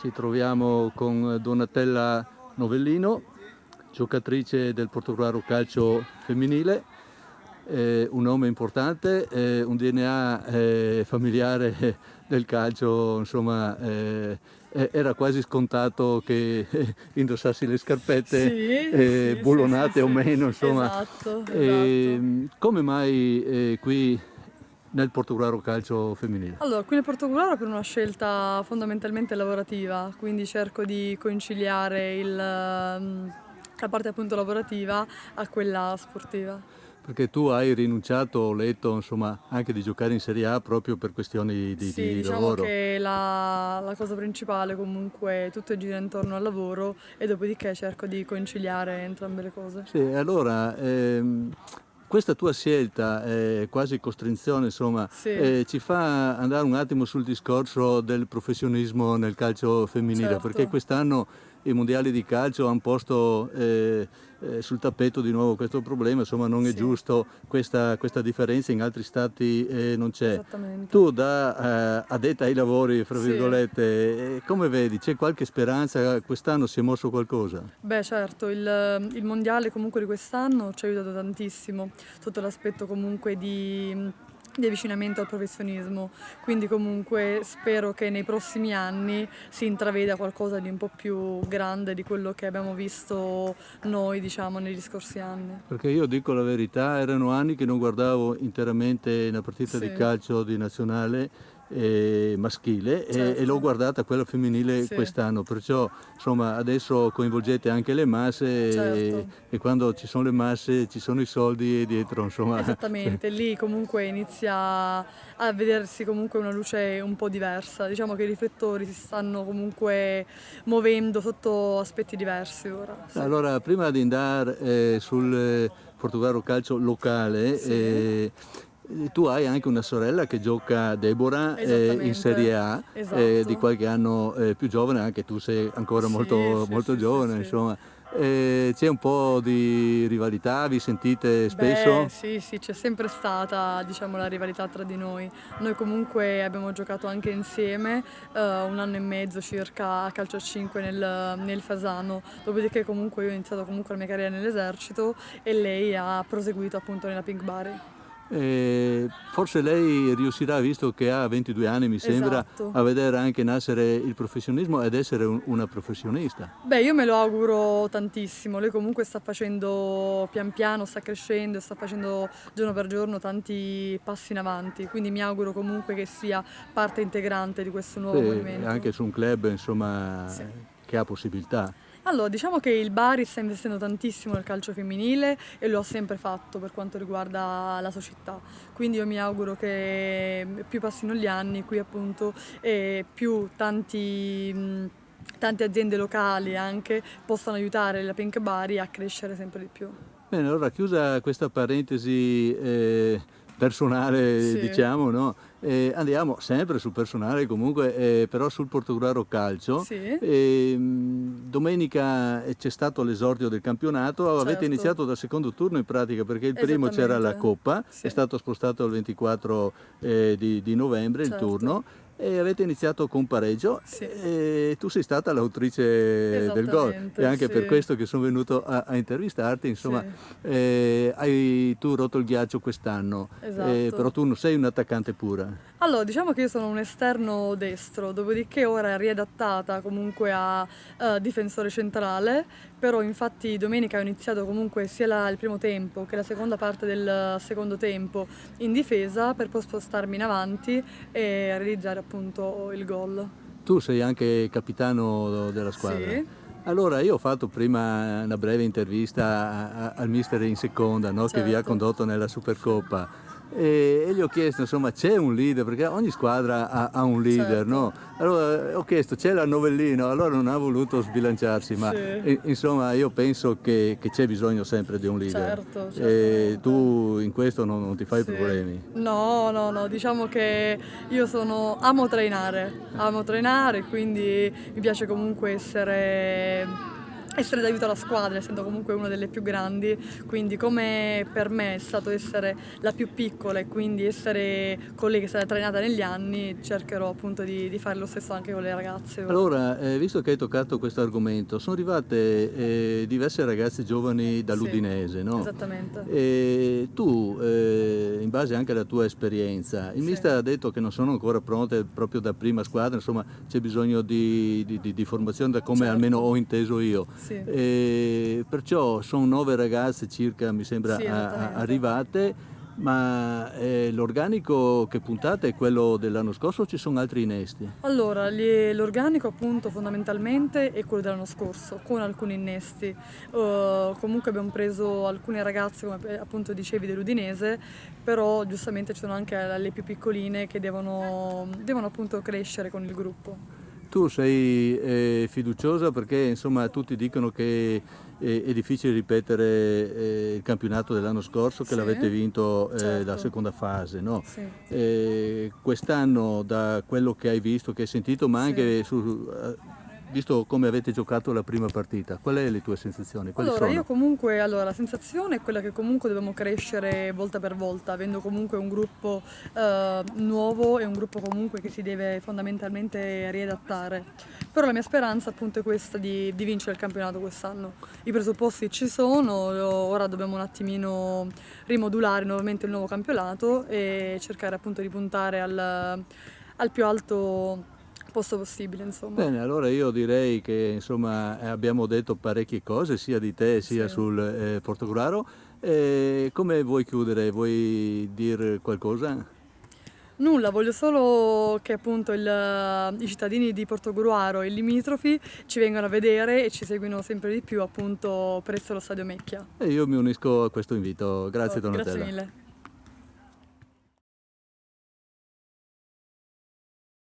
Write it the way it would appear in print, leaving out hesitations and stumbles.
Ci troviamo con Donatella Novellino, giocatrice del Portogruaro Calcio femminile, un nome importante, un DNA familiare del calcio, insomma, era quasi scontato che indossassi le scarpette, Sì, sì, sì, sì, bullonate o sì. meno, insomma. Esatto, esatto. Come mai qui nel Portogruaro Calcio femminile? Allora, qui nel Portogallo per una scelta fondamentalmente lavorativa, quindi cerco di conciliare la parte appunto lavorativa a quella sportiva. Perché tu hai rinunciato, ho letto, insomma, anche di giocare in Serie A proprio per questioni Sì, di diciamo lavoro. che la cosa principale comunque tutto gira intorno al lavoro e dopodiché cerco di conciliare entrambe le cose. Sì, allora, questa tua scelta, quasi costrizione, insomma, Sì, ci fa andare un attimo sul discorso del professionismo nel calcio femminile, perché certo. quest'anno i mondiali di calcio hanno posto sul tappeto di nuovo questo problema, insomma non è Sì, giusto questa differenza, in altri stati non c'è. esattamente. Tu da addetta ai lavori, fra Sì. virgolette, come vedi? C'è qualche speranza? Quest'anno si è mosso qualcosa? Beh certo, il mondiale comunque di quest'anno ci ha aiutato tantissimo, sotto l'aspetto comunque di avvicinamento al professionismo, quindi comunque spero che nei prossimi anni si intraveda qualcosa di un po' più grande di quello che abbiamo visto noi, diciamo, negli scorsi anni. Perché io dico la verità, erano anni che non guardavo interamente una partita di Sì, calcio di nazionale maschile e l'ho certo, guardata quella femminile sì, quest'anno, perciò insomma adesso coinvolgete anche le masse certo. e quando ci sono le masse ci sono i soldi dietro, insomma. Esattamente, lì comunque inizia a vedersi comunque una luce un po' diversa. Diciamo che i riflettori si stanno comunque muovendo sotto aspetti diversi ora. Sì, Allora, prima di andare sul Portogallo calcio locale, sì, tu hai anche una sorella che gioca, Deborah, in esattamente, Serie A, di esatto. qualche anno più giovane, anche tu sei ancora Sì, molto, sì, molto sì, sì, giovane, sì. insomma. C'è un po' di rivalità, vi sentite Beh, spesso? sì, sì, c'è sempre stata, diciamo, la rivalità tra di noi. Noi comunque abbiamo giocato anche insieme, un anno e mezzo circa a calcio a 5 nel Fasano, dopodiché comunque io ho iniziato comunque la mia carriera nell'esercito e lei ha proseguito appunto nella Pink Bari. Forse lei riuscirà, visto che ha 22 anni, mi sembra, Esatto. a vedere anche nascere il professionismo ed essere una professionista. Beh, io me lo auguro tantissimo. Lei comunque sta facendo pian piano, sta crescendo, sta facendo giorno per giorno tanti passi in avanti, quindi mi auguro comunque che sia parte integrante di questo nuovo Sì, movimento. anche su un club, insomma, Sì. che ha possibilità. Allora, diciamo che il Bari sta investendo tantissimo nel calcio femminile e lo ha sempre fatto per quanto riguarda la società. Quindi io mi auguro che più passino gli anni qui appunto e più tante aziende locali anche possano aiutare la Pink Bari a crescere sempre di più. Bene, allora chiusa questa parentesi personale, Sì, diciamo, no? Andiamo sempre sul personale comunque, però sul Portogruaro Calcio. sì, Domenica c'è stato l'esordio del campionato, avete certo, iniziato dal secondo turno in pratica perché il primo c'era la esattamente. Coppa, è Sì, stato spostato al 24 di novembre il certo, turno e avete iniziato con pareggio sì, e tu sei stata l'autrice del gol. È esattamente, anche per sì, questo che sono venuto a intervistarti, insomma, sì, hai tu rotto il ghiaccio quest'anno, però esatto. tu non sei un attaccante pura. Allora, diciamo che io sono un esterno destro, dopodiché ora è riadattata comunque a difensore centrale, però infatti domenica ho iniziato comunque sia il primo tempo che la seconda parte del secondo tempo in difesa per poi spostarmi in avanti e realizzare appunto il gol. Tu sei anche capitano della squadra. Sì, Allora, io ho fatto prima una breve intervista al mister in seconda, no, che vi ha certo, condotto nella sì, Supercoppa e gli ho chiesto, insomma, c'è un leader, perché ogni squadra ha un leader, no? certo, Allora ho chiesto, c'è la Novellino, allora non ha voluto sbilanciarsi, ma sì, insomma io penso che c'è bisogno sempre di un leader. certo, E certamente. tu in questo non ti fai Sì. problemi. No, no, no, diciamo che io amo trainare, quindi mi piace comunque essere essere d'aiuto alla squadra, essendo comunque una delle più grandi, quindi come per me è stato essere la più piccola e quindi essere con lei che è stata trainata negli anni, cercherò appunto di fare lo stesso anche con le ragazze ora. Allora, visto che hai toccato questo argomento, sono arrivate diverse ragazze giovani Sì, dall'Udinese, no? esattamente. E tu, in base anche alla tua esperienza, il Sì. mister ha detto che non sono ancora pronte proprio da prima squadra, insomma c'è bisogno di formazione da come Certo. almeno ho inteso io. Sì. E perciò sono 9 ragazze circa, mi sembra, Sì, esattamente. arrivate. Ma l'organico che puntate è quello dell'anno scorso o ci sono altri innesti? Allora, l'organico appunto fondamentalmente è quello dell'anno scorso, con alcuni innesti. Comunque abbiamo preso alcune ragazze, come appunto dicevi, dell'Udinese, però giustamente ci sono anche le più piccoline che devono appunto crescere con il gruppo. Tu sei fiduciosa perché insomma tutti dicono che è difficile ripetere il campionato dell'anno scorso che Sì, l'avete vinto la certo. seconda fase, no? Sì. Quest'anno da quello che hai visto, che hai sentito, ma anche visto come avete giocato la prima partita, quali sono le tue sensazioni? Quali Allora, sono? io comunque, la sensazione è quella che comunque dobbiamo crescere volta per volta, avendo comunque un gruppo nuovo e un gruppo comunque che si deve fondamentalmente riadattare. Però la mia speranza appunto è questa di vincere il campionato quest'anno. I presupposti ci sono, ora dobbiamo un attimino rimodulare nuovamente il nuovo campionato e cercare appunto di puntare al più alto posto possibile, insomma. Bene, allora io direi che insomma abbiamo detto parecchie cose sia di te sia Sì. sul Portogruaro. Come vuoi chiudere? Vuoi dire qualcosa? Nulla, voglio solo che appunto i cittadini di Portogruaro e limitrofi ci vengano a vedere e ci seguino sempre di più appunto presso lo Stadio Mecchia. E io mi unisco a questo invito. Grazie Grazie Donatella. mille.